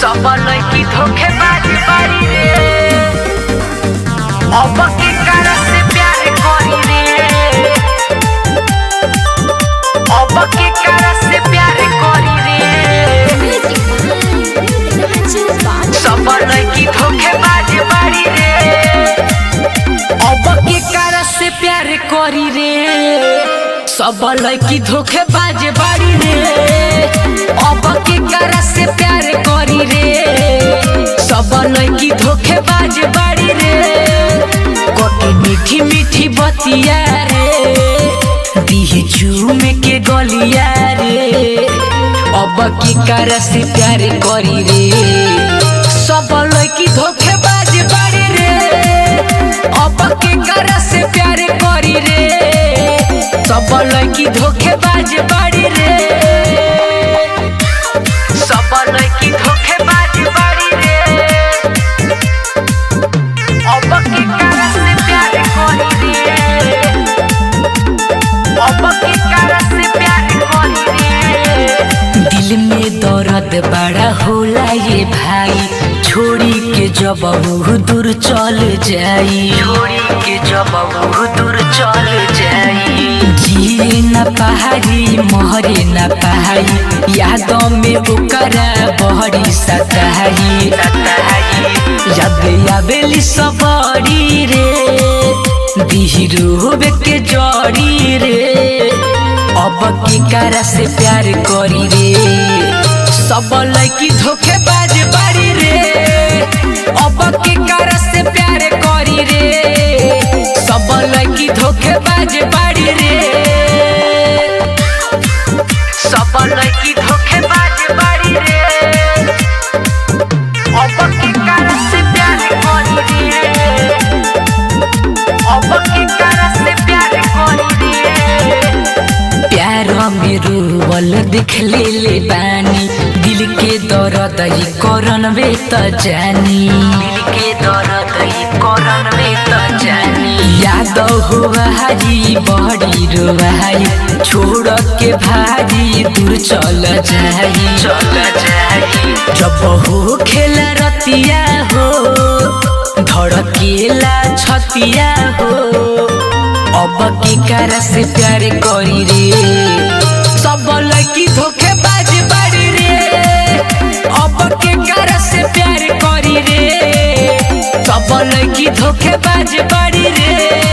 सब लड़की धोखेबाज बारी रे। अब के कारण से प्यार करी रे। अब के कारण से प्यार करी रे। सब लड़की धोखेबाज बारी रे। अब के कारण से प्यार करी रे। सब लड़की धोखेबाज बारी रे। अब के कारण से प्यार करी रे। सब लड़की धोखेबाज बारी रे। कोटी मीठी मीठी बतिया रे। दिहे चूम के गलिया रे। अब के कारण से प्यार करी रे। सब लड़की धोखेबाज बारी रे। अब के कारण से प्यार करी रे। सब लड़की धोखेबाज बारी रे। सब लड़की धोखेबाज बारी रे। अब के कारण से प्यार करी रे। अब के कारण से प्यार करी रे। दिल में दर्द बड़ा होला ये भाई। छोड़ी के जब बहुत दूर चल जाई। छोड़ी के जब बहुत दूर चल जाई। जिए न पहाड़ी महरे न पहाड़ी। यादों में ओकरा बहरी सताई। याद आवेली सबरी रे। दिहरो के जड़ी रे। अब के कारण से प्यार करी रे। सब लड़की धोखेबाज बारी रे। अब के कारण से प्यार करी रे। सब लड़की धोखेबाज बारी रे। सब लड़की धोखेबाज बारी रे। अब के कारण से प्यार करी रे। अब के कारण से प्यार करी रे। प्यार मेरो बल देख ले बानी। दिल के दर्द ही करन वे त जानी। दिल के दर्द ही करन वे त जानी। याद हुआ हाजी बड़ी रोवाई। छोड़ के भाजी दूर चल जाई। चल जाई जब हो खेला रतिया हो। धड़केला छतिया हो। अब के कारण से प्यार करी रे। सब लड़की धोखेबाज बारी रे। अब के कारण से प्यार करी रे। सब लड़की धोखेबाज बारी रे।